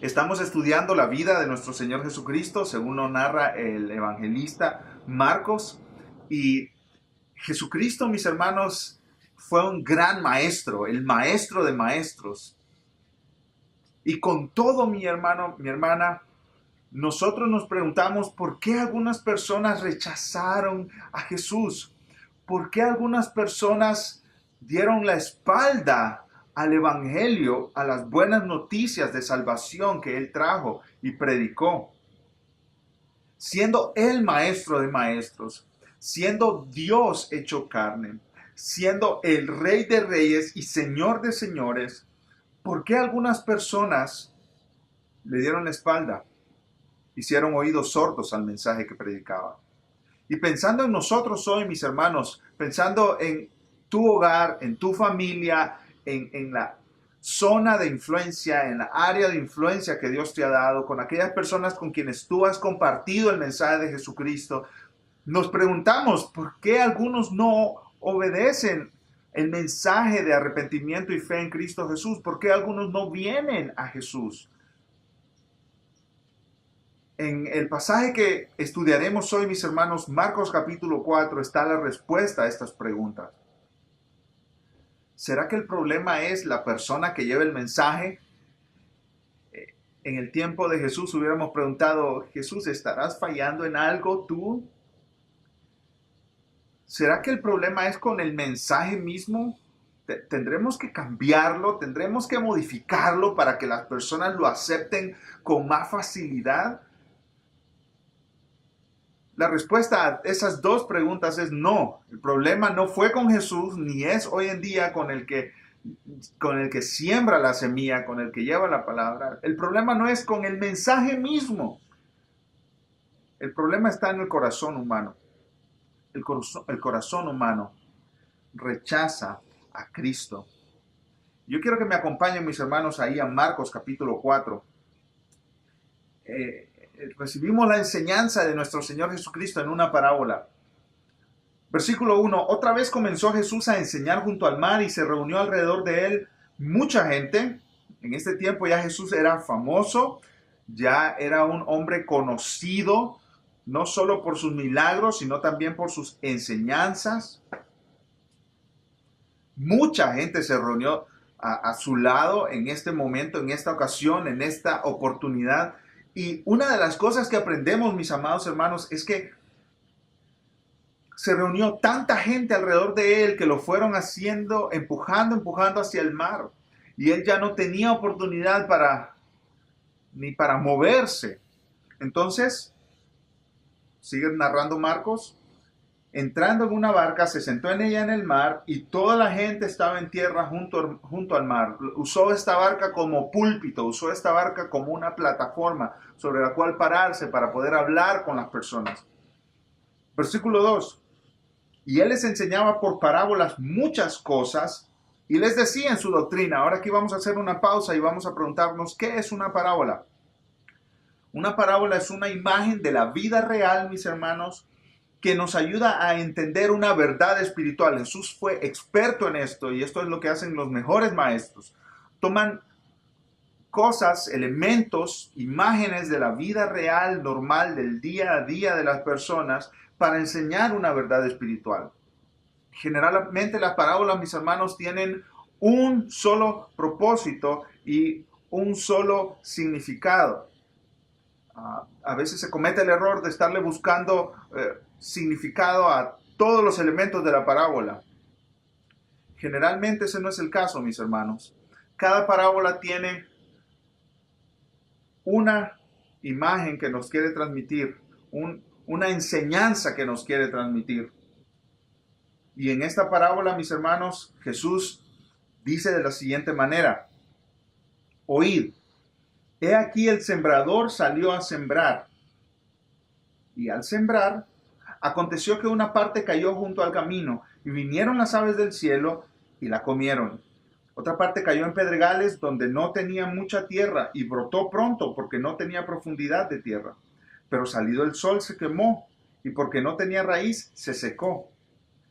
Estamos estudiando la vida de nuestro Señor Jesucristo, según lo narra el evangelista Marcos. Y Jesucristo, mis hermanos, fue un gran maestro, el maestro de maestros. Y con todo, mi hermano, mi hermana, nosotros nos preguntamos por qué algunas personas rechazaron a Jesús. ¿Por qué algunas personas dieron la espalda al Evangelio, a las buenas noticias de salvación que Él trajo y predicó? Siendo Él maestro de maestros, siendo Dios hecho carne, siendo el Rey de reyes y Señor de señores, ¿por qué algunas personas le dieron la espalda? Hicieron oídos sordos al mensaje que predicaba. Y pensando en nosotros hoy, mis hermanos, pensando en tu hogar, en tu familia, en la zona de influencia, en la área de influencia que Dios te ha dado, con aquellas personas con quienes tú has compartido el mensaje de Jesucristo, nos preguntamos por qué algunos no obedecen el mensaje de arrepentimiento y fe en Cristo Jesús, por qué algunos no vienen a Jesús. En el pasaje que estudiaremos hoy, mis hermanos, Marcos capítulo 4, está la respuesta a estas preguntas. ¿Será que el problema es la persona que lleva el mensaje? En el tiempo de Jesús hubiéramos preguntado, Jesús, ¿estarás fallando en algo tú? ¿Será que el problema es con el mensaje mismo? ¿Tendremos que cambiarlo? ¿Tendremos que modificarlo para que las personas lo acepten con más facilidad? La respuesta a esas dos preguntas es no. El problema no fue con Jesús, ni es hoy en día con el que siembra la semilla, con el que lleva la palabra. El problema no es con el mensaje mismo. El problema está en el corazón humano. El corazón humano rechaza a Cristo. Yo quiero que me acompañen, mis hermanos, ahí a Marcos capítulo 4. Recibimos la enseñanza de nuestro Señor Jesucristo en una parábola. Versículo 1. Otra vez comenzó Jesús a enseñar junto al mar y se reunió alrededor de él mucha gente. En este tiempo ya Jesús era famoso, ya era un hombre conocido, no solo por sus milagros, sino también por sus enseñanzas. Mucha gente se reunió a su lado en este momento, en esta ocasión, en esta oportunidad. Y una de las cosas que aprendemos, mis amados hermanos, es que se reunió tanta gente alrededor de él que lo fueron haciendo, empujando hacia el mar. Y él ya no tenía oportunidad ni para moverse. Entonces, sigue narrando Marcos, entrando en una barca, se sentó en ella en el mar y toda la gente estaba en tierra junto al mar. Usó esta barca como púlpito, usó esta barca como una plataforma sobre la cual pararse para poder hablar con las personas. Versículo 2. Y él les enseñaba por parábolas muchas cosas y les decía en su doctrina. Ahora aquí vamos a hacer una pausa y vamos a preguntarnos, ¿qué es una parábola? Una parábola es una imagen de la vida real, mis hermanos, que nos ayuda a entender una verdad espiritual. Jesús fue experto en esto y esto es lo que hacen los mejores maestros. Toman cosas, elementos, imágenes de la vida real, normal, del día a día de las personas para enseñar una verdad espiritual. Generalmente las parábolas, mis hermanos, tienen un solo propósito y un solo significado. A veces se comete el error de estarle buscando significado a todos los elementos de la parábola. Generalmente ese no es el caso, mis hermanos. Cada parábola tiene una imagen que nos quiere transmitir, una enseñanza que nos quiere transmitir. Y en esta parábola, mis hermanos, Jesús dice de la siguiente manera: oíd, he aquí el sembrador salió a sembrar. Y al sembrar, aconteció que una parte cayó junto al camino, y vinieron las aves del cielo y la comieron. Otra parte cayó en pedregales donde no tenía mucha tierra, y brotó pronto porque no tenía profundidad de tierra. Pero salido el sol se quemó, y porque no tenía raíz se secó.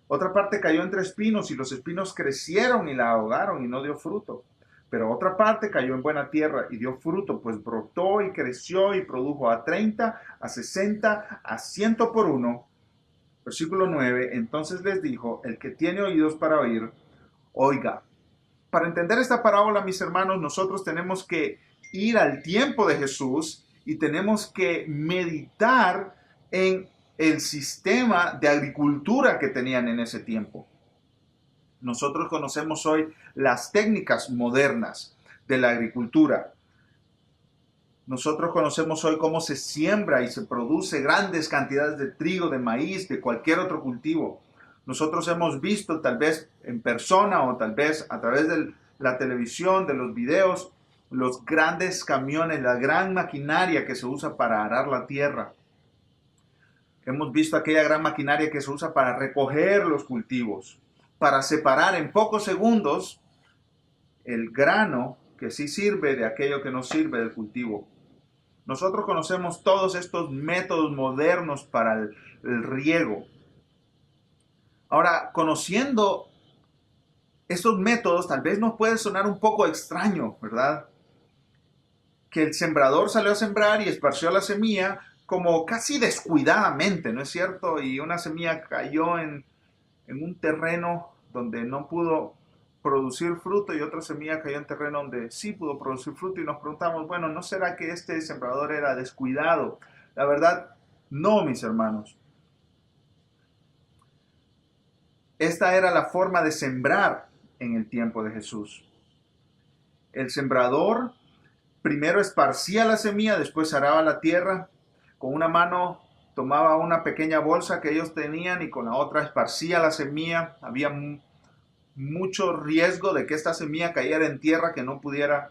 Otra parte cayó entre espinos, y los espinos crecieron y la ahogaron y no dio fruto. Pero otra parte cayó en buena tierra y dio fruto, pues brotó y creció y produjo a 30, a 60, a 100 por uno. Versículo 9. Entonces les dijo, el que tiene oídos para oír, oiga. Para entender esta parábola, mis hermanos, nosotros tenemos que ir al tiempo de Jesús y tenemos que meditar en el sistema de agricultura que tenían en ese tiempo. Nosotros conocemos hoy las técnicas modernas de la agricultura. Nosotros conocemos hoy cómo se siembra y se produce grandes cantidades de trigo, de maíz, de cualquier otro cultivo. Nosotros hemos visto tal vez en persona o tal vez a través de la televisión, de los videos, los grandes camiones, la gran maquinaria que se usa para arar la tierra. Hemos visto aquella gran maquinaria que se usa para recoger los cultivos, para separar en pocos segundos el grano que sí sirve de aquello que no sirve del cultivo. Nosotros conocemos todos estos métodos modernos para el riego. Ahora, conociendo estos métodos, tal vez nos puede sonar un poco extraño, ¿verdad? Que el sembrador salió a sembrar y esparció la semilla como casi descuidadamente, ¿no es cierto? Y una semilla cayó en un terreno donde no pudo producir fruto y otra semilla cayó en terreno donde sí pudo producir fruto y nos preguntamos, bueno, ¿no será que este sembrador era descuidado? La verdad, no, mis hermanos. Esta era la forma de sembrar en el tiempo de Jesús. El sembrador primero esparcía la semilla, después araba la tierra, con una mano tomaba una pequeña bolsa que ellos tenían y con la otra esparcía la semilla. Había mucho riesgo de que esta semilla cayera en tierra que no pudiera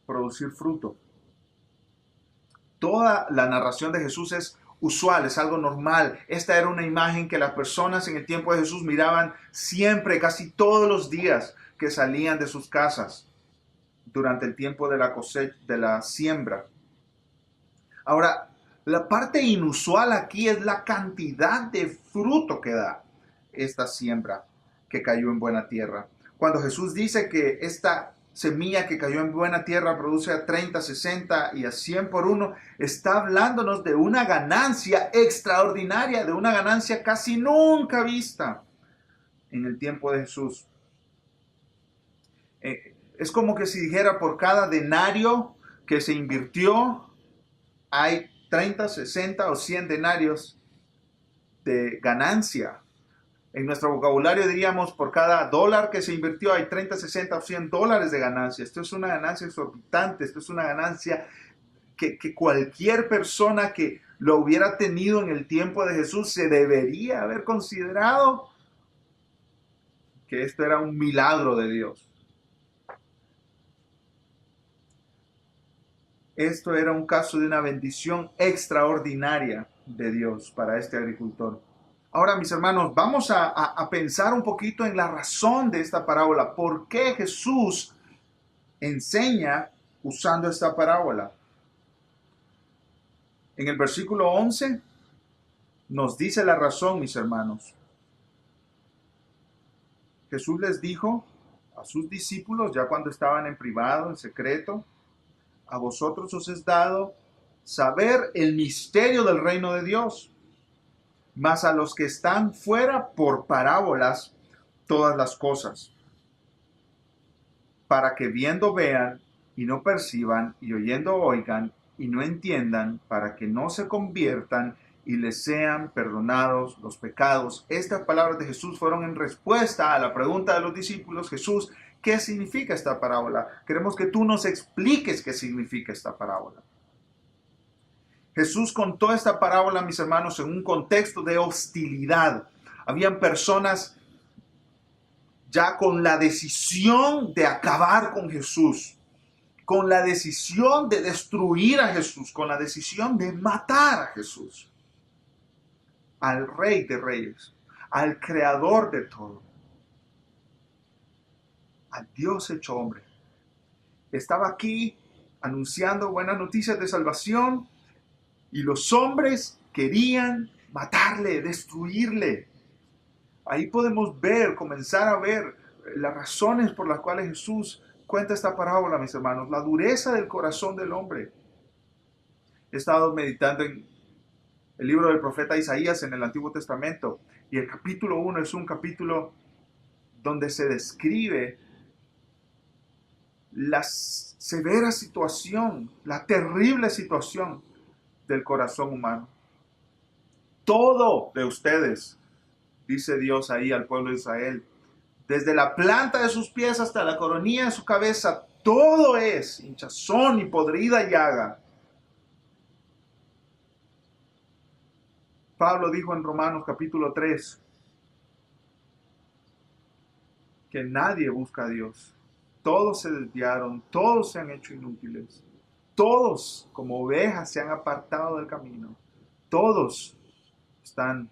producir fruto. Toda la narración de Jesús es usual, es algo normal. Esta era una imagen que las personas en el tiempo de Jesús miraban siempre, casi todos los días que salían de sus casas durante el tiempo de la cosecha, de la siembra. Ahora, la parte inusual aquí es la cantidad de fruto que da esta siembra que cayó en buena tierra. Cuando Jesús dice que esta semilla que cayó en buena tierra produce a 30, 60 y a 100 por uno, está hablándonos de una ganancia extraordinaria, de una ganancia casi nunca vista en el tiempo de Jesús. Es como que si dijera, por cada denario que se invirtió, hay 30, 60 o 100 denarios de ganancia. En nuestro vocabulario diríamos, por cada dólar que se invirtió hay 30, 60 o 100 dólares de ganancia. Esto es una ganancia exorbitante, esto es una ganancia que cualquier persona que lo hubiera tenido en el tiempo de Jesús se debería haber considerado que esto era un milagro de Dios. Esto era un caso de una bendición extraordinaria de Dios para este agricultor. Ahora, mis hermanos, vamos a pensar un poquito en la razón de esta parábola. ¿Por qué Jesús enseña usando esta parábola? En el versículo 11 nos dice la razón, mis hermanos. Jesús les dijo a sus discípulos, ya cuando estaban en privado, en secreto, a vosotros os es dado saber el misterio del reino de Dios, mas a los que están fuera por parábolas todas las cosas, para que viendo vean y no perciban, y oyendo oigan y no entiendan, para que no se conviertan y les sean perdonados los pecados. Estas palabras de Jesús fueron en respuesta a la pregunta de los discípulos. Jesús, ¿qué significa esta parábola? Queremos que tú nos expliques qué significa esta parábola. Jesús contó esta parábola, mis hermanos, en un contexto de hostilidad. Habían personas ya con la decisión de acabar con Jesús, con la decisión de destruir a Jesús, con la decisión de matar a Jesús, al Rey de Reyes, al Creador de todo, al Dios hecho hombre. Estaba aquí anunciando buenas noticias de salvación y los hombres querían matarle, destruirle. Ahí podemos ver, comenzar a ver las razones por las cuales Jesús cuenta esta parábola, mis hermanos, la dureza del corazón del hombre. He estado meditando en el libro del profeta Isaías en el Antiguo Testamento, y el capítulo 1 es un capítulo donde se describe la severa situación, la terrible situación del corazón humano. Todo de ustedes, dice Dios ahí al pueblo de Israel, desde la planta de sus pies hasta la coronilla de su cabeza, todo es hinchazón y podrida llaga. Pablo dijo en Romanos capítulo 3 que nadie busca a Dios. Todos se desviaron, todos se han hecho inútiles. Todos, como ovejas, se han apartado del camino. Todos están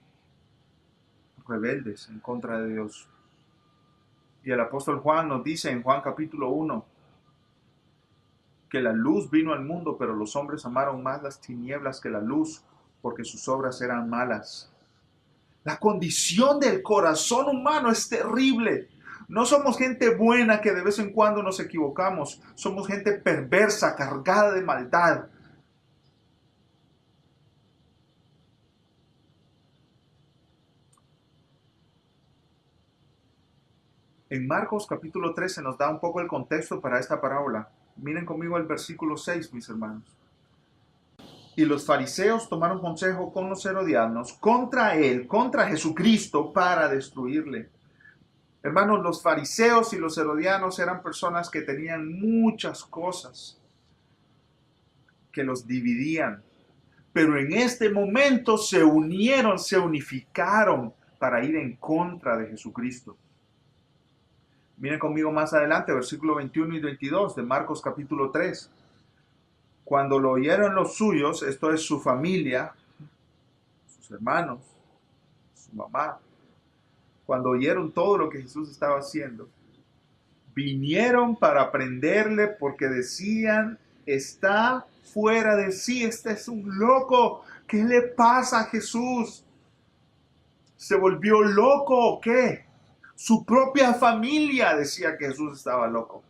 rebeldes en contra de Dios. Y el apóstol Juan nos dice en Juan capítulo 1 que la luz vino al mundo, pero los hombres amaron más las tinieblas que la luz, porque sus obras eran malas. La condición del corazón humano es terrible. No somos gente buena que de vez en cuando nos equivocamos. Somos gente perversa, cargada de maldad. En Marcos capítulo 13 nos da un poco el contexto para esta parábola. Miren conmigo el versículo 6, mis hermanos. Y los fariseos tomaron consejo con los herodianos contra él, contra Jesucristo, para destruirle. Hermanos, los fariseos y los herodianos eran personas que tenían muchas cosas que los dividían, pero en este momento se unieron, se unificaron para ir en contra de Jesucristo. Miren conmigo más adelante, versículo 21 y 22 de Marcos capítulo 3. Cuando lo oyeron los suyos, esto es su familia, sus hermanos, su mamá, cuando oyeron todo lo que Jesús estaba haciendo, vinieron para prenderle porque decían, está fuera de sí, este es un loco. ¿Qué le pasa a Jesús? ¿Se volvió loco o qué? Su propia familia decía que Jesús estaba loco.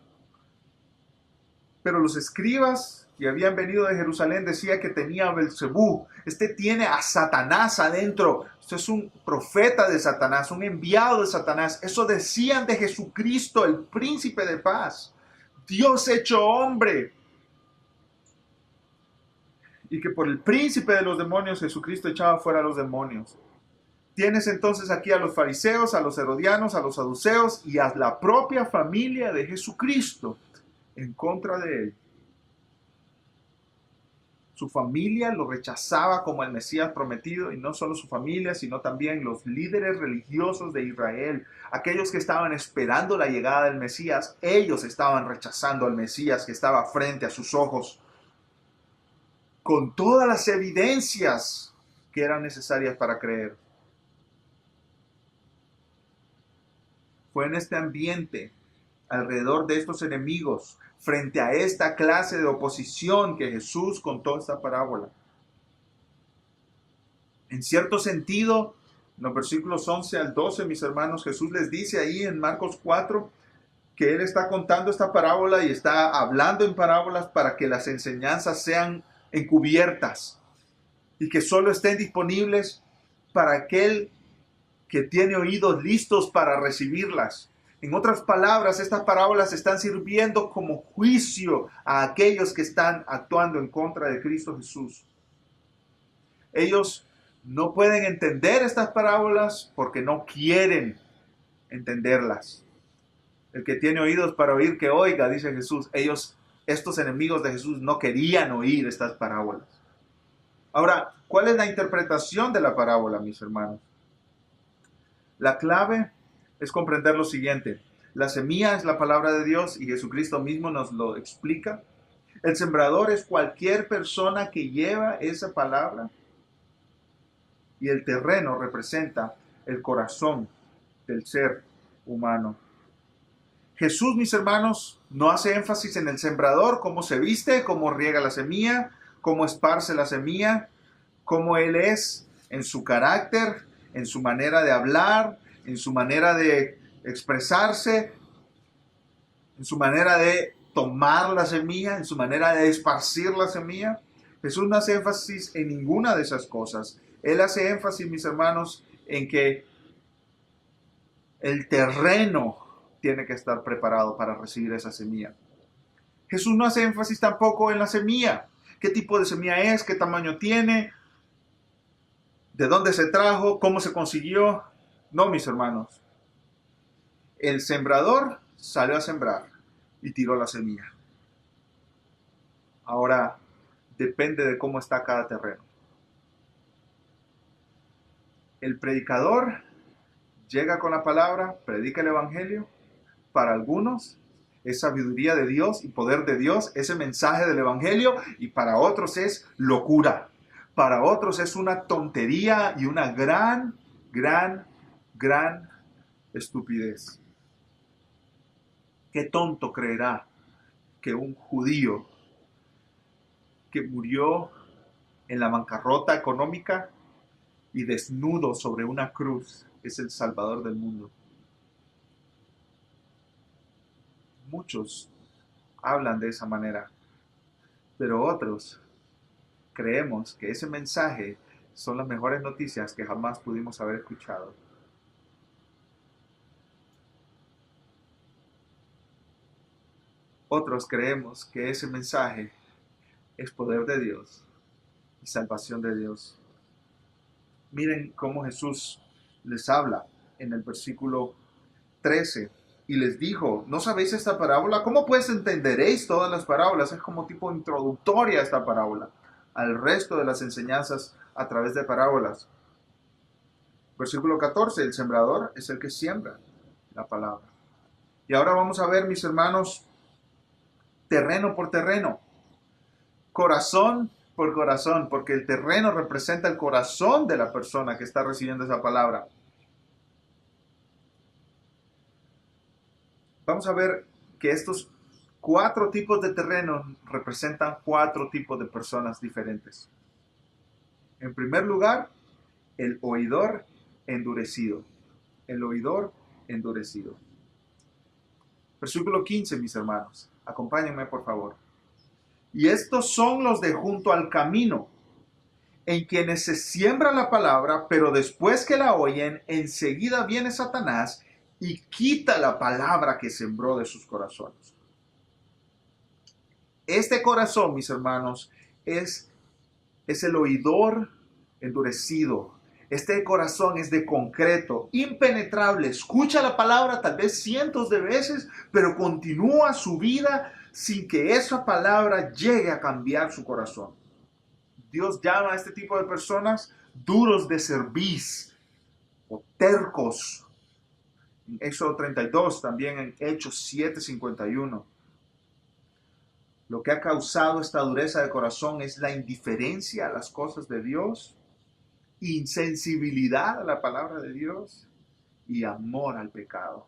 Pero los escribas que habían venido de Jerusalén decían que tenía a Belcebú. Este tiene a Satanás adentro. Este es un profeta de Satanás, un enviado de Satanás. Eso decían de Jesucristo, el príncipe de paz. Dios hecho hombre. Y que por el príncipe de los demonios Jesucristo echaba fuera a los demonios. Tienes entonces aquí a los fariseos, a los herodianos, a los saduceos y a la propia familia de Jesucristo en contra de él. Su familia lo rechazaba como el Mesías prometido, y no solo su familia, sino también los líderes religiosos de Israel, aquellos que estaban esperando la llegada del Mesías. Ellos estaban rechazando al Mesías que estaba frente a sus ojos, con todas las evidencias que eran necesarias para creer. Fue en este ambiente, alrededor de estos enemigos, frente a esta clase de oposición, que Jesús contó esta parábola. En cierto sentido, en los versículos 11 al 12, mis hermanos, Jesús les dice ahí en Marcos 4 que Él está contando esta parábola y está hablando en parábolas para que las enseñanzas sean encubiertas y que solo estén disponibles para aquel que tiene oídos listos para recibirlas. En otras palabras, estas parábolas están sirviendo como juicio a aquellos que están actuando en contra de Cristo Jesús. Ellos no pueden entender estas parábolas porque no quieren entenderlas. El que tiene oídos para oír, que oiga, dice Jesús. Estos enemigos de Jesús, no querían oír estas parábolas. Ahora, ¿cuál es la interpretación de la parábola, mis hermanos? La clave es comprender lo siguiente. La semilla es la palabra de Dios y Jesucristo mismo nos lo explica. El sembrador es cualquier persona que lleva esa palabra y el terreno representa el corazón del ser humano. Jesús, mis hermanos, no hace énfasis en el sembrador, cómo se viste, cómo riega la semilla, cómo esparce la semilla, cómo Él es en su carácter, en su manera de hablar, en su manera de expresarse. en su manera de tomar la semilla, en su manera de esparcir la semilla. Jesús no hace énfasis en ninguna de esas cosas. Él hace énfasis, mis hermanos, en que el terreno tiene que estar preparado para recibir esa semilla. Jesús no hace énfasis tampoco en la semilla. ¿Qué tipo de semilla es? ¿Qué tamaño tiene? ¿De dónde se trajo? ¿Cómo se consiguió? No, mis hermanos. El sembrador salió a sembrar y tiró la semilla. Ahora, depende de cómo está cada terreno. El predicador llega con la palabra, predica el evangelio. Para algunos es sabiduría de Dios y poder de Dios, ese mensaje del evangelio, y para otros es locura. Para otros es una tontería y una gran estupidez. ¿Qué tonto creerá que un judío que murió en la bancarrota económica y desnudo sobre una cruz es el Salvador del mundo? Muchos hablan de esa manera, pero otros creemos que ese mensaje son las mejores noticias que jamás pudimos haber escuchado. Otros creemos que ese mensaje es poder de Dios y salvación de Dios. Miren cómo Jesús les habla en el versículo 13. Y les dijo, ¿no sabéis esta parábola? ¿Cómo pues entenderéis todas las parábolas? Es como tipo introductoria esta parábola al resto de las enseñanzas a través de parábolas. Versículo 14, el sembrador es el que siembra la palabra. Y ahora vamos a ver, mis hermanos, terreno por terreno, corazón por corazón, porque el terreno representa el corazón de la persona que está recibiendo esa palabra. Vamos a ver que estos 4 tipos de terreno representan 4 tipos de personas diferentes. En primer lugar, el oidor endurecido. El oidor endurecido. Versículo 15, mis hermanos. Acompáñenme, por favor. Y estos son los de junto al camino, en quienes se siembra la palabra, pero después que la oyen, enseguida viene Satanás y quita la palabra que sembró de sus corazones. Este corazón, mis hermanos, es el oidor endurecido. Este corazón es de concreto, impenetrable. Escucha la palabra tal vez cientos de veces, pero continúa su vida sin que esa palabra llegue a cambiar su corazón. Dios llama a este tipo de personas duros de cerviz o tercos. En Éxodo 32, también en Hechos 7:51. Lo que ha causado esta dureza de corazón es la indiferencia a las cosas de Dios, insensibilidad a la palabra de Dios y amor al pecado.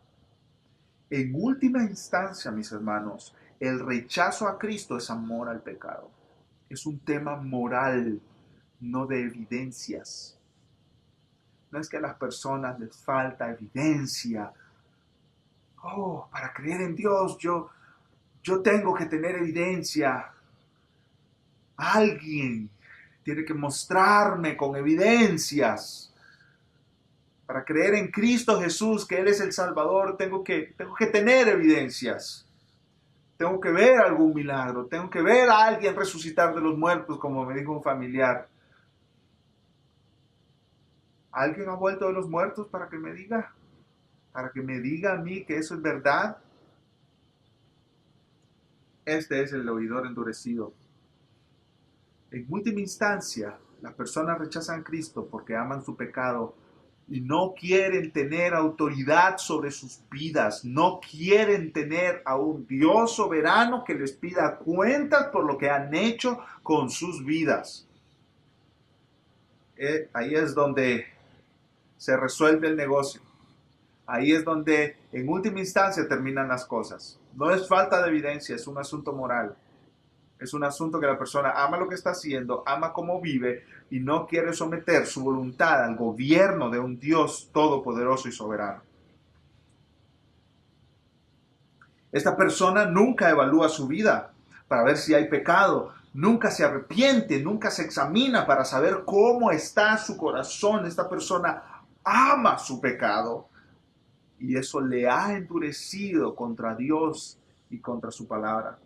En última instancia, mis hermanos, el rechazo a Cristo es amor al pecado. Es un tema moral, no de evidencias. No es que a las personas les falta evidencia. Oh, para creer en Dios, yo tengo que tener evidencia. Alguien tiene que mostrarme con evidencias. Para creer en Cristo Jesús, que Él es el Salvador, tengo que tener evidencias. Tengo que ver algún milagro. Tengo que ver a alguien resucitar de los muertos, como me dijo un familiar. ¿Alguien ha vuelto de los muertos para que me diga? Para que me diga a mí que eso es verdad. Este es el oidor endurecido. En última instancia, las personas rechazan a Cristo porque aman su pecado y no quieren tener autoridad sobre sus vidas. No quieren tener a un Dios soberano que les pida cuentas por lo que han hecho con sus vidas. Ahí es donde se resuelve el negocio. Ahí es donde en última instancia terminan las cosas. No es falta de evidencia, es un asunto moral. Es un asunto que la persona ama lo que está haciendo, ama cómo vive y no quiere someter su voluntad al gobierno de un Dios todopoderoso y soberano. Esta persona nunca evalúa su vida para ver si hay pecado, nunca se arrepiente, nunca se examina para saber cómo está su corazón. Esta persona ama su pecado y eso le ha endurecido contra Dios y contra su palabra.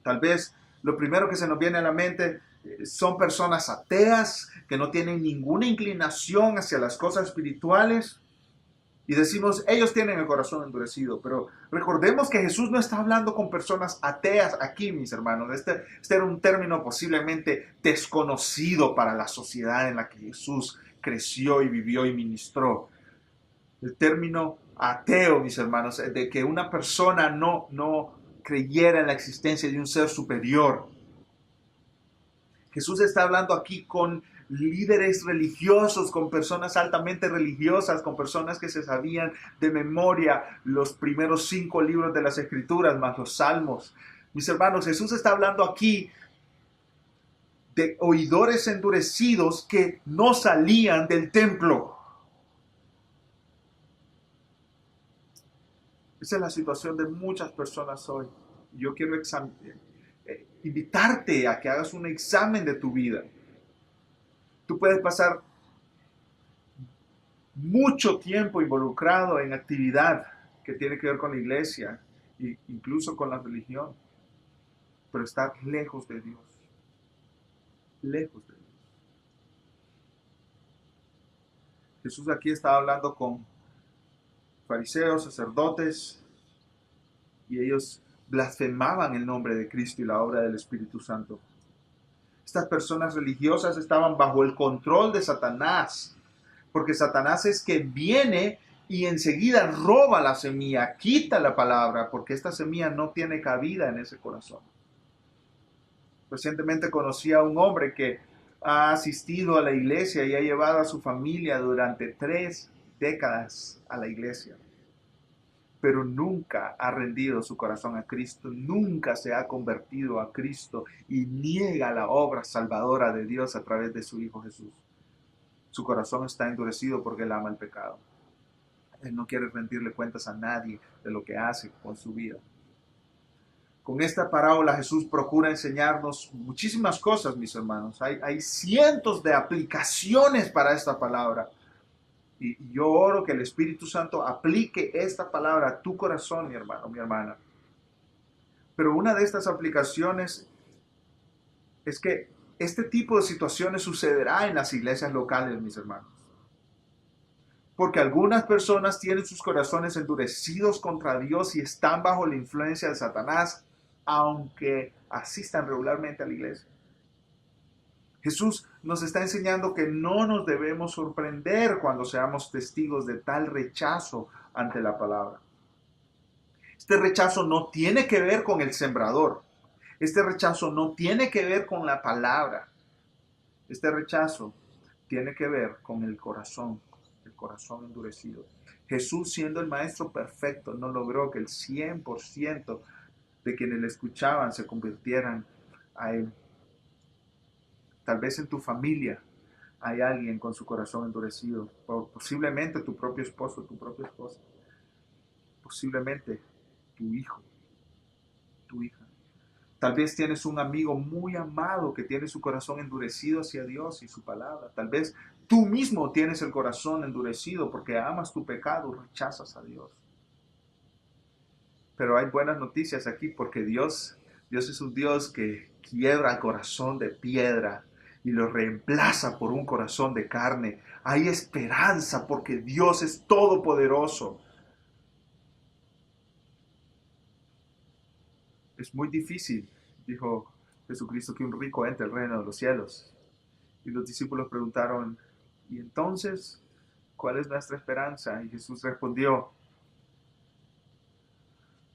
Tal vez lo primero que se nos viene a la mente son personas ateas que no tienen ninguna inclinación hacia las cosas espirituales. Y decimos, ellos tienen el corazón endurecido, pero recordemos que Jesús no está hablando con personas ateas aquí, mis hermanos. Este era un término posiblemente desconocido para la sociedad en la que Jesús creció y vivió y ministró. El término ateo, mis hermanos, de que una persona no creyera en la existencia de un ser superior. Jesús está hablando aquí con líderes religiosos, con personas altamente religiosas, con personas que se sabían de memoria los primeros 5 libros de las Escrituras, más los Salmos. Mis hermanos, Jesús está hablando aquí de oidores endurecidos que no salían del templo. Esa es la situación de muchas personas hoy. Yo quiero invitarte a que hagas un examen de tu vida. Tú puedes pasar mucho tiempo involucrado en actividad que tiene que ver con la iglesia e incluso con la religión, pero estar lejos de Dios. Lejos de Dios. Jesús aquí estaba hablando con fariseos, sacerdotes, y ellos blasfemaban el nombre de Cristo y la obra del Espíritu Santo. Estas personas religiosas estaban bajo el control de Satanás, porque Satanás es que viene y enseguida roba la semilla, quita la palabra, porque esta semilla no tiene cabida en ese corazón. Recientemente conocí a un hombre que ha asistido a la iglesia y ha llevado a su familia durante 3 décadas a la iglesia, pero nunca ha rendido su corazón a Cristo, nunca se ha convertido a Cristo y niega la obra salvadora de Dios a través de su Hijo Jesús. Su corazón está endurecido porque él ama el pecado. Él no quiere rendirle cuentas a nadie de lo que hace con su vida. Con esta parábola Jesús procura enseñarnos muchísimas cosas, mis hermanos. Hay cientos de aplicaciones para esta palabra. Y yo oro que el Espíritu Santo aplique esta palabra a tu corazón, mi hermano, mi hermana. Pero una de estas aplicaciones es que este tipo de situaciones sucederá en las iglesias locales, mis hermanos. Porque algunas personas tienen sus corazones endurecidos contra Dios y están bajo la influencia de Satanás, aunque asistan regularmente a la iglesia. Jesús nos está enseñando que no nos debemos sorprender cuando seamos testigos de tal rechazo ante la palabra. Este rechazo no tiene que ver con el sembrador. Este rechazo no tiene que ver con la palabra. Este rechazo tiene que ver con el corazón endurecido. Jesús, siendo el maestro perfecto, no logró que el 100% de quienes le escuchaban se convirtieran a él. Tal vez en tu familia hay alguien con su corazón endurecido, posiblemente tu propio esposo, tu propia esposa, posiblemente tu hijo, tu hija. Tal vez tienes un amigo muy amado que tiene su corazón endurecido hacia Dios y su palabra. Tal vez tú mismo tienes el corazón endurecido porque amas tu pecado, rechazas a Dios. Pero hay buenas noticias aquí porque Dios es un Dios que quiebra el corazón de piedra y lo reemplaza por un corazón de carne. Hay esperanza porque Dios es todopoderoso. Es muy difícil, dijo Jesucristo, que un rico entre el reino de los cielos. Y los discípulos preguntaron, ¿y entonces cuál es nuestra esperanza? Y Jesús respondió,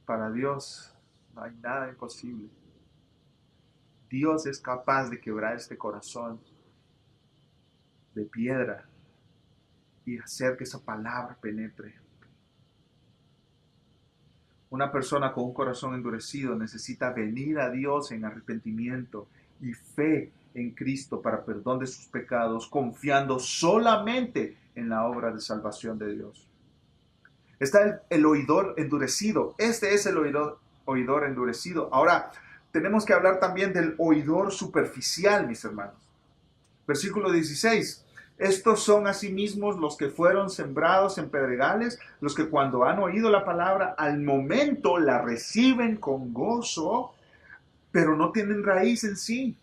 para Dios no hay nada imposible. Dios es capaz de quebrar este corazón de piedra y hacer que esa palabra penetre. Una persona con un corazón endurecido necesita venir a Dios en arrepentimiento y fe en Cristo para perdón de sus pecados, confiando solamente en la obra de salvación de Dios. Está el oidor endurecido. Este es el oidor endurecido. Ahora, tenemos que hablar también del oidor superficial, mis hermanos. Versículo 16. Estos son asimismo los que fueron sembrados en pedregales, los que cuando han oído la palabra, al momento la reciben con gozo, pero no tienen raíz en sí,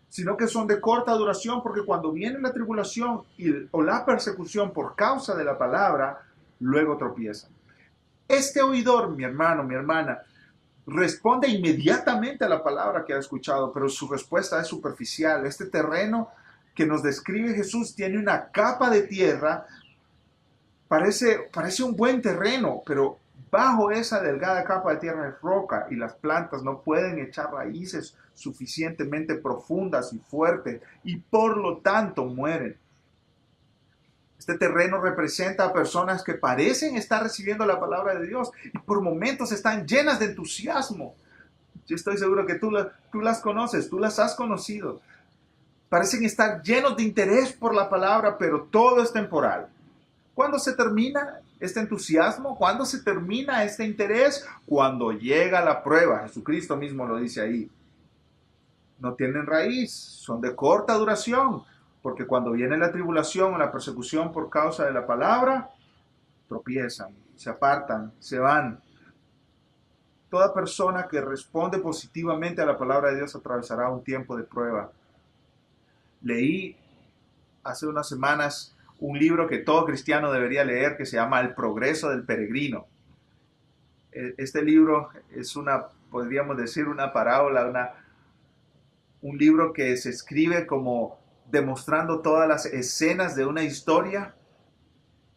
sino que son de corta duración, porque cuando viene la tribulación o la persecución por causa de la palabra, luego tropiezan. Este oidor, mi hermano, mi hermana, responde inmediatamente a la palabra que ha escuchado, pero su respuesta es superficial. Este terreno que nos describe Jesús tiene una capa de tierra, parece un buen terreno, pero bajo esa delgada capa de tierra es roca y las plantas no pueden echar raíces suficientemente profundas y fuertes y por lo tanto mueren. Este terreno representa a personas que parecen estar recibiendo la palabra de Dios y por momentos están llenas de entusiasmo. Yo estoy seguro que tú las conoces, tú las has conocido. Parecen estar llenos de interés por la palabra, pero todo es temporal. ¿Cuándo se termina este entusiasmo? ¿Cuándo se termina este interés? Cuando llega la prueba. Jesucristo mismo lo dice ahí. No tienen raíz, son de corta duración, porque cuando viene la tribulación o la persecución por causa de la palabra, tropiezan, se apartan, se van. Toda persona que responde positivamente a la palabra de Dios atravesará un tiempo de prueba. Leí hace unas semanas un libro que todo cristiano debería leer que se llama El progreso del peregrino. Este libro es podríamos decir, una parábola, un libro que se escribe como demostrando todas las escenas de una historia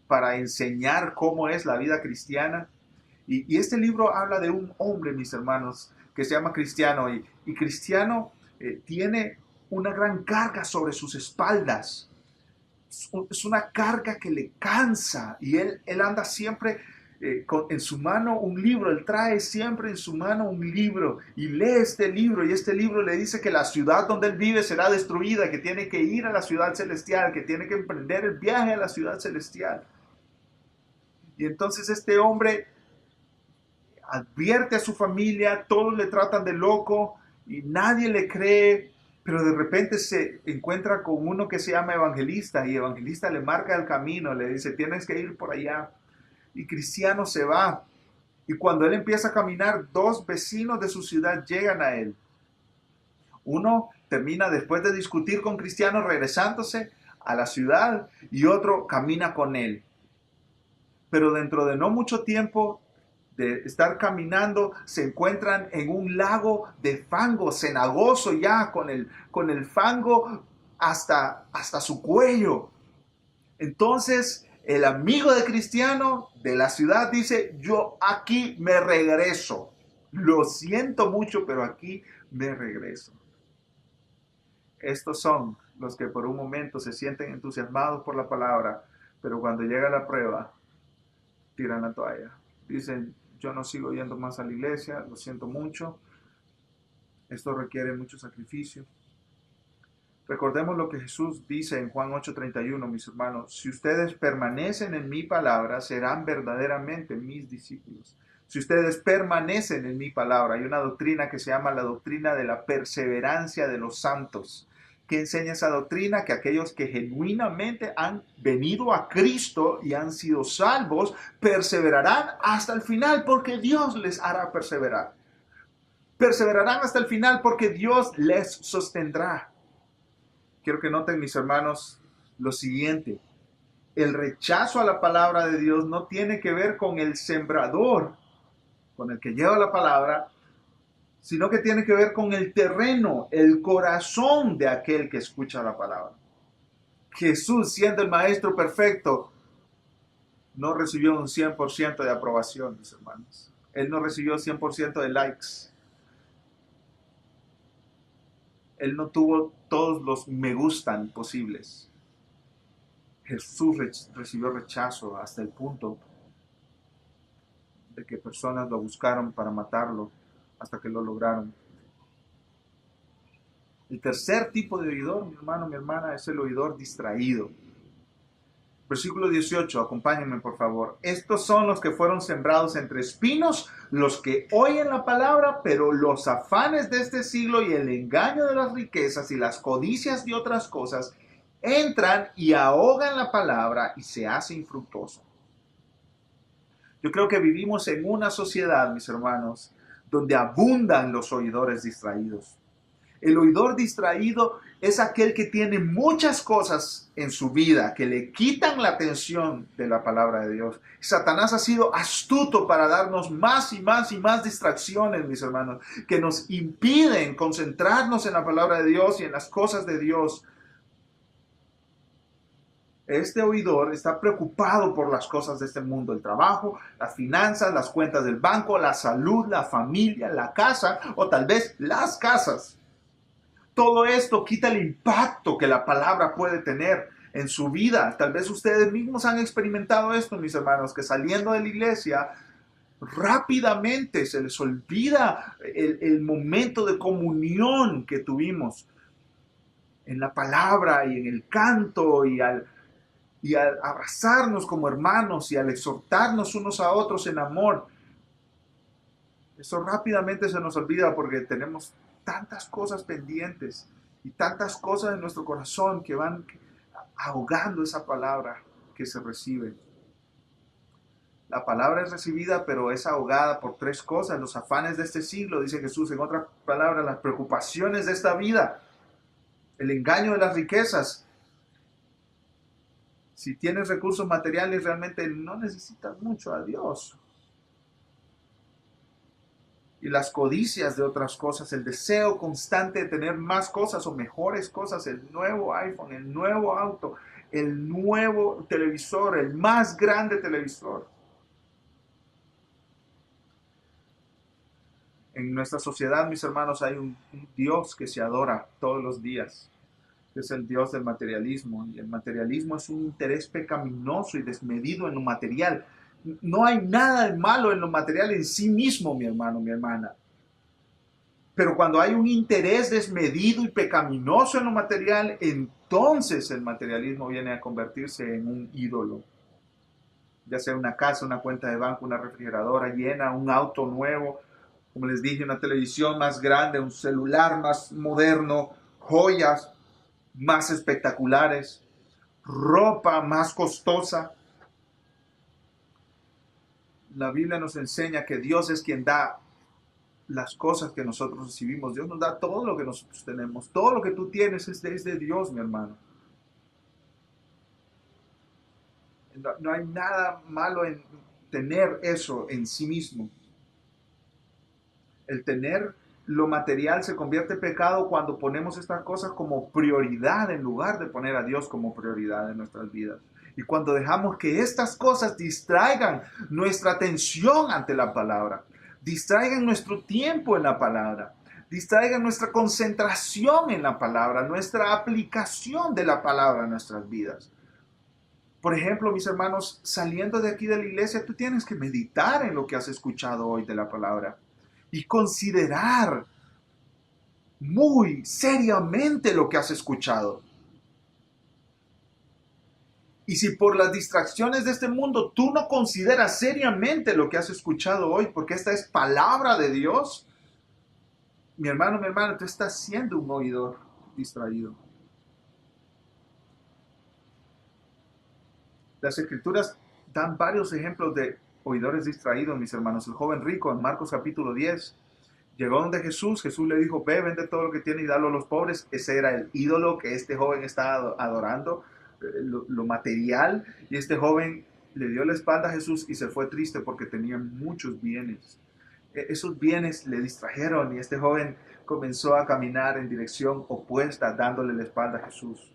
para enseñar cómo es la vida cristiana. Y este libro habla de un hombre, mis hermanos, que se llama Cristiano. Y Cristiano tiene una gran carga sobre sus espaldas. Es una carga que le cansa y él anda siempre en su mano un libro, él trae siempre en su mano un libro y lee este libro y este libro le dice que la ciudad donde él vive será destruida, que tiene que ir a la ciudad celestial, que tiene que emprender el viaje a la ciudad celestial. Y entonces este hombre advierte a su familia, todos le tratan de loco y nadie le cree, pero de repente se encuentra con uno que se llama Evangelista y Evangelista le marca el camino, le dice, tienes que ir por allá. Y Cristiano se va. Y cuando él empieza a caminar, dos vecinos de su ciudad llegan a él. Uno termina después de discutir con Cristiano regresándose a la ciudad y otro camina con él. Pero dentro de no mucho tiempo de estar caminando, se encuentran en un lago de fango cenagoso ya, con el fango hasta su cuello. Entonces, el amigo de Cristiano de la ciudad dice, yo aquí me regreso. Lo siento mucho, pero aquí me regreso. Estos son los que por un momento se sienten entusiasmados por la palabra, pero cuando llega la prueba, tiran la toalla. Dicen, yo no sigo yendo más a la iglesia, lo siento mucho, esto requiere mucho sacrificio. Recordemos lo que Jesús dice en Juan 8:31, mis hermanos, si ustedes permanecen en mi palabra, serán verdaderamente mis discípulos. Si ustedes permanecen en mi palabra, hay una doctrina que se llama la doctrina de la perseverancia de los santos. ¿Qué enseña esa doctrina? Que aquellos que genuinamente han venido a Cristo y han sido salvos, perseverarán hasta el final porque Dios les hará perseverar. Perseverarán hasta el final porque Dios les sostendrá. Quiero que noten, mis hermanos, lo siguiente. El rechazo a la palabra de Dios no tiene que ver con el sembrador, con el que lleva la palabra, sino que tiene que ver con el terreno, el corazón de aquel que escucha la palabra. Jesús, siendo el maestro perfecto, no recibió un 100% de aprobación, mis hermanos. Él no recibió 100% de likes. Él no tuvo todos los me gustan posibles. Jesús recibió rechazo hasta el punto de que personas lo buscaron para matarlo hasta que lo lograron. El tercer tipo de oidor, mi hermano, mi hermana, es el oidor distraído. Versículo 18, acompáñenme por favor. Estos son los que fueron sembrados entre espinos, los que oyen la palabra, pero los afanes de este siglo y el engaño de las riquezas y las codicias de otras cosas entran y ahogan la palabra y se hace infructuoso. Yo creo que vivimos en una sociedad, mis hermanos, donde abundan los oidores distraídos. El oidor distraído es aquel que tiene muchas cosas en su vida que le quitan la atención de la palabra de Dios. Satanás ha sido astuto para darnos más y más y más distracciones, mis hermanos, que nos impiden concentrarnos en la palabra de Dios y en las cosas de Dios. Este oidor está preocupado por las cosas de este mundo, el trabajo, las finanzas, las cuentas del banco, la salud, la familia, la casa o tal vez las casas. Todo esto quita el impacto que la palabra puede tener en su vida. Tal vez ustedes mismos han experimentado esto, mis hermanos, que saliendo de la iglesia rápidamente se les olvida el momento de comunión que tuvimos en la palabra y en el canto y al abrazarnos como hermanos y al exhortarnos unos a otros en amor. Eso rápidamente se nos olvida porque tenemos tantas cosas pendientes y tantas cosas en nuestro corazón que van ahogando esa palabra que se recibe. La palabra es recibida, pero es ahogada por tres cosas: los afanes de este siglo, dice Jesús, en otras palabras, las preocupaciones de esta vida, el engaño de las riquezas. Si tienes recursos materiales, realmente no necesitas mucho a Dios. Y las codicias de otras cosas, el deseo constante de tener más cosas o mejores cosas, el nuevo iPhone, el nuevo auto, el nuevo televisor, el más grande televisor. En nuestra sociedad, mis hermanos, hay un Dios que se adora todos los días, que es el Dios del materialismo. Y el materialismo es un interés pecaminoso y desmedido en lo material. No hay nada de malo en lo material en sí mismo, mi hermano, mi hermana. Pero cuando hay un interés desmedido y pecaminoso en lo material, entonces el materialismo viene a convertirse en un ídolo. Ya sea una casa, una cuenta de banco, una refrigeradora llena, un auto nuevo, como les dije, una televisión más grande, un celular más moderno, joyas más espectaculares, ropa más costosa. La Biblia nos enseña que Dios es quien da las cosas que nosotros recibimos. Dios nos da todo lo que nosotros tenemos. Todo lo que tú tienes es de Dios, mi hermano. No hay nada malo en tener eso en sí mismo. El tener lo material se convierte en pecado cuando ponemos estas cosas como prioridad en lugar de poner a Dios como prioridad en nuestras vidas. Y cuando dejamos que estas cosas distraigan nuestra atención ante la palabra, distraigan nuestro tiempo en la palabra, distraigan nuestra concentración en la palabra, nuestra aplicación de la palabra en nuestras vidas. Por ejemplo, mis hermanos, saliendo de aquí de la iglesia, tú tienes que meditar en lo que has escuchado hoy de la palabra y considerar muy seriamente lo que has escuchado. Y si por las distracciones de este mundo tú no consideras seriamente lo que has escuchado hoy, porque esta es palabra de Dios, mi hermano, tú estás siendo un oidor distraído. Las escrituras dan varios ejemplos de oidores distraídos, mis hermanos. El joven rico en Marcos capítulo 10 llegó donde Jesús le dijo: ve, vende todo lo que tiene y dalo a los pobres. Ese era el ídolo que este joven estaba adorando, lo material, y este joven le dio la espalda a Jesús y se fue triste porque tenía muchos bienes. Esos bienes le distrajeron y este joven comenzó a caminar en dirección opuesta, dándole la espalda a Jesús.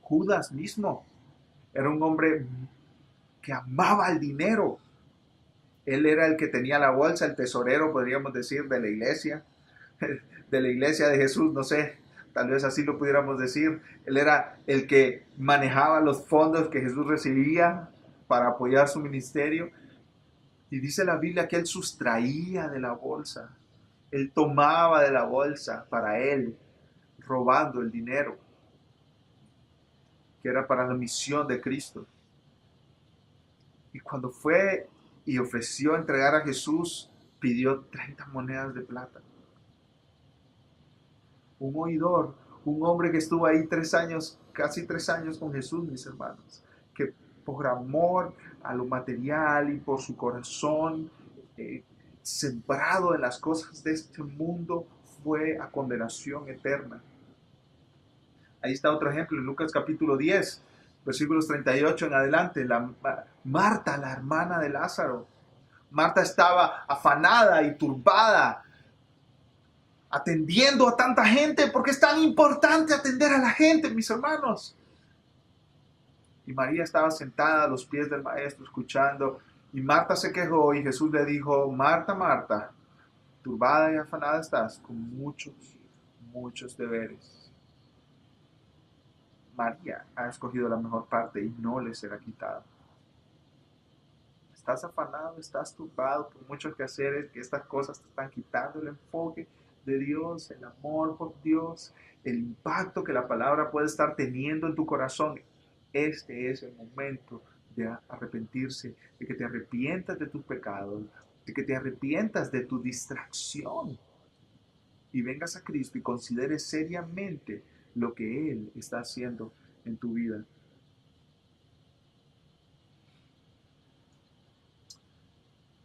Judas mismo era un hombre que amaba el dinero. Él era el que tenía la bolsa, el tesorero, podríamos decir, de la iglesia de Jesús, no sé, tal vez así lo pudiéramos decir. Él era el que manejaba los fondos que Jesús recibía para apoyar su ministerio. Y dice la Biblia que él sustraía de la bolsa, él tomaba de la bolsa para él, robando el dinero. que era para la misión de Cristo. Y cuando fue y ofreció entregar a Jesús, pidió 30 monedas de plata. Un oidor, un hombre que estuvo ahí 3 años, casi 3 años con Jesús, mis hermanos, que por amor a lo material y por su corazón sembrado en las cosas de este mundo, fue a condenación eterna. Ahí está otro ejemplo en Lucas capítulo 10, versículos 38 en adelante. Marta, la hermana de Lázaro. Marta estaba afanada y turbada, atendiendo a tanta gente, porque es tan importante atender a la gente, mis hermanos. Y María estaba sentada a los pies del maestro, escuchando, y Marta se quejó, y Jesús le dijo: Marta, Marta, turbada y afanada estás con muchos, muchos deberes. María ha escogido la mejor parte y no le será quitada. Estás afanado, estás turbado por muchos quehaceres, que estas cosas te están quitando el enfoque de Dios, el amor por Dios, el impacto que la palabra puede estar teniendo en tu corazón. Este es el momento de arrepentirse, de que te arrepientas de tus pecados, de que te arrepientas de tu distracción y vengas a Cristo y consideres seriamente lo que Él está haciendo en tu vida.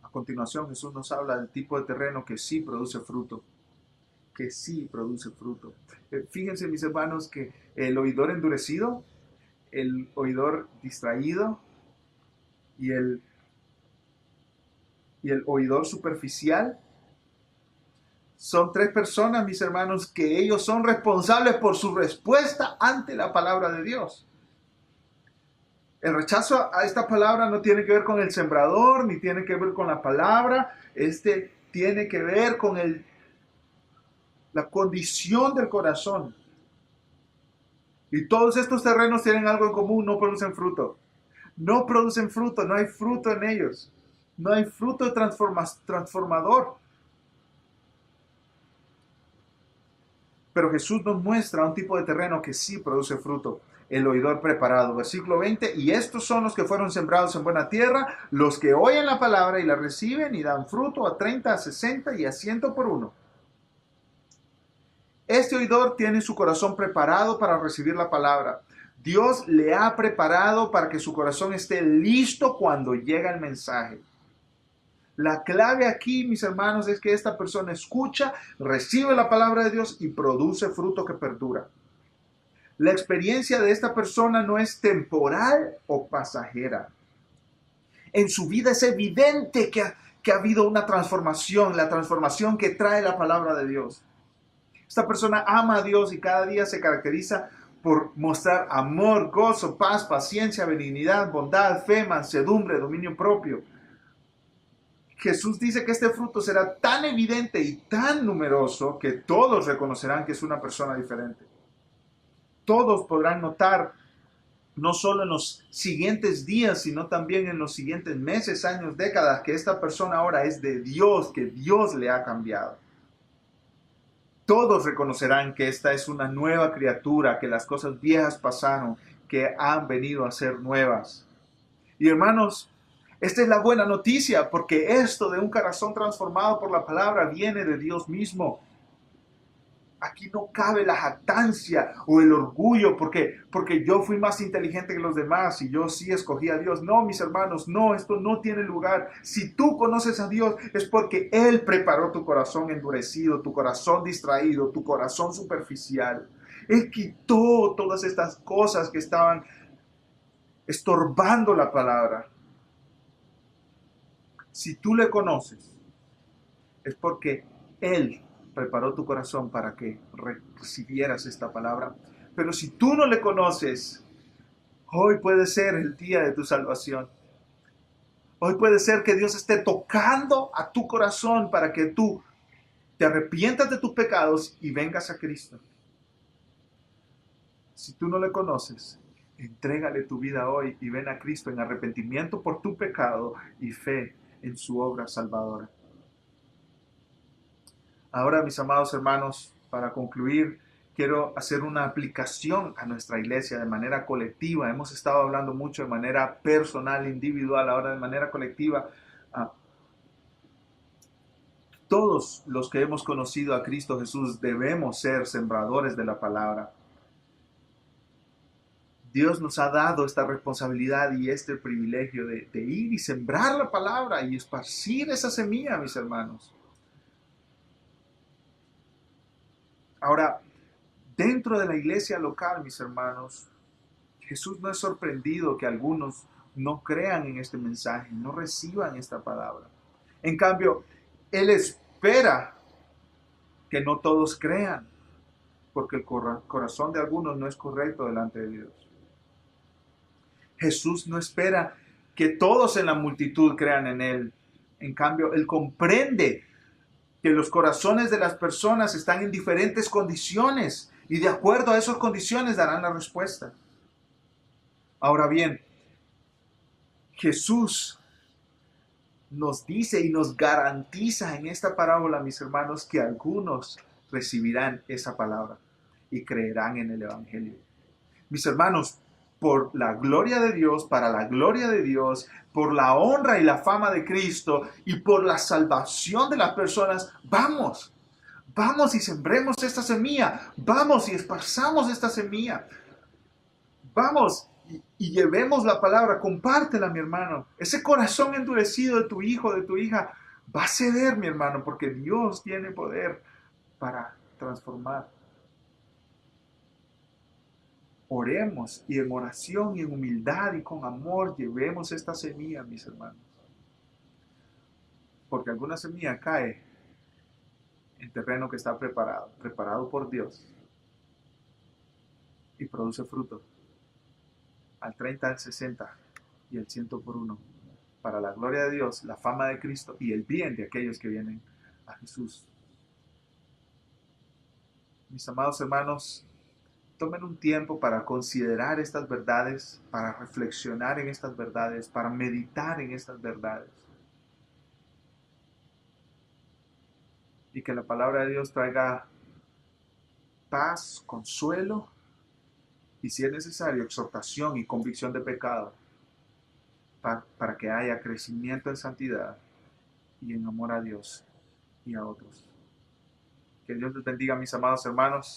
A continuación, Jesús nos habla del tipo de terreno que sí produce fruto. Que sí produce fruto. Fíjense, mis hermanos, que el oidor endurecido, el oidor distraído y el oidor superficial son 3 personas, mis hermanos, que ellos son responsables por su respuesta ante la palabra de Dios. El rechazo a esta palabra no tiene que ver con el sembrador, ni tiene que ver con la palabra. Tiene que ver con la condición del corazón. Y todos estos terrenos tienen algo en común: no producen fruto. No producen fruto, no hay fruto en ellos. No hay fruto transformador. Pero Jesús nos muestra un tipo de terreno que sí produce fruto: el oidor preparado. Versículo 20: y estos son los que fueron sembrados en buena tierra, los que oyen la palabra y la reciben y dan fruto a 30, a 60 y a 100 por uno. Este oidor tiene su corazón preparado para recibir la palabra. Dios le ha preparado para que su corazón esté listo cuando llega el mensaje. La clave aquí, mis hermanos, es que esta persona escucha, recibe la palabra de Dios y produce fruto que perdura. La experiencia de esta persona no es temporal o pasajera. En su vida es evidente que ha habido una transformación, la transformación que trae la palabra de Dios. Esta persona ama a Dios y cada día se caracteriza por mostrar amor, gozo, paz, paciencia, benignidad, bondad, fe, mansedumbre, dominio propio. Jesús dice que este fruto será tan evidente y tan numeroso que todos reconocerán que es una persona diferente. Todos podrán notar, no solo en los siguientes días, sino también en los siguientes meses, años, décadas, que esta persona ahora es de Dios, que Dios le ha cambiado. Todos reconocerán que esta es una nueva criatura, que las cosas viejas pasaron, que han venido a ser nuevas. Y hermanos, esta es la buena noticia, porque esto de un corazón transformado por la palabra viene de Dios mismo. Aquí no cabe la jactancia o el orgullo porque yo fui más inteligente que los demás y yo sí escogí a Dios. No, mis hermanos, no, esto no tiene lugar. Si tú conoces a Dios es porque Él preparó tu corazón endurecido, tu corazón distraído, tu corazón superficial. Él quitó todas estas cosas que estaban estorbando la palabra. Si tú le conoces, es porque Él preparó tu corazón para que recibieras esta palabra. Pero si tú no le conoces, hoy puede ser el día de tu salvación. Hoy puede ser que Dios esté tocando a tu corazón para que tú te arrepientas de tus pecados y vengas a Cristo. Si tú no le conoces, entrégale tu vida hoy y ven a Cristo en arrepentimiento por tu pecado y fe en su obra salvadora. Ahora, mis amados hermanos, para concluir, quiero hacer una aplicación a nuestra iglesia de manera colectiva. Hemos estado hablando mucho de manera personal, individual, ahora de manera colectiva. Ah, todos los que hemos conocido a Cristo Jesús debemos ser sembradores de la palabra. Dios nos ha dado esta responsabilidad y este privilegio de ir y sembrar la palabra y esparcir esa semilla, mis hermanos. Ahora, dentro de la iglesia local, mis hermanos, Jesús no es sorprendido que algunos no crean en este mensaje, no reciban esta palabra. En cambio, Él espera que no todos crean, porque el corazón de algunos no es correcto delante de Dios. Jesús no espera que todos en la multitud crean en Él. En cambio, Él comprende que los corazones de las personas están en diferentes condiciones y de acuerdo a esas condiciones darán la respuesta. Ahora bien, Jesús nos dice y nos garantiza en esta parábola, mis hermanos, que algunos recibirán esa palabra y creerán en el Evangelio. Mis hermanos, por la gloria de Dios, para la gloria de Dios, por la honra y la fama de Cristo y por la salvación de las personas, vamos y sembremos esta semilla, vamos y esparzamos esta semilla, vamos y llevemos la palabra, compártela, mi hermano. Ese corazón endurecido de tu hijo, de tu hija, va a ceder, mi hermano, porque Dios tiene poder para transformar. Oremos y en oración y en humildad y con amor llevemos esta semilla, mis hermanos. Porque alguna semilla cae en terreno que está preparado por Dios y produce fruto al 30, al 60 y al 100 por uno, para la gloria de Dios, la fama de Cristo y el bien de aquellos que vienen a Jesús. Mis amados hermanos, tomen un tiempo para considerar estas verdades, para reflexionar en estas verdades, para meditar en estas verdades. Y que la palabra de Dios traiga paz, consuelo y, si es necesario, exhortación y convicción de pecado, para que haya crecimiento en santidad y en amor a Dios y a otros. Que Dios les bendiga, mis amados hermanos.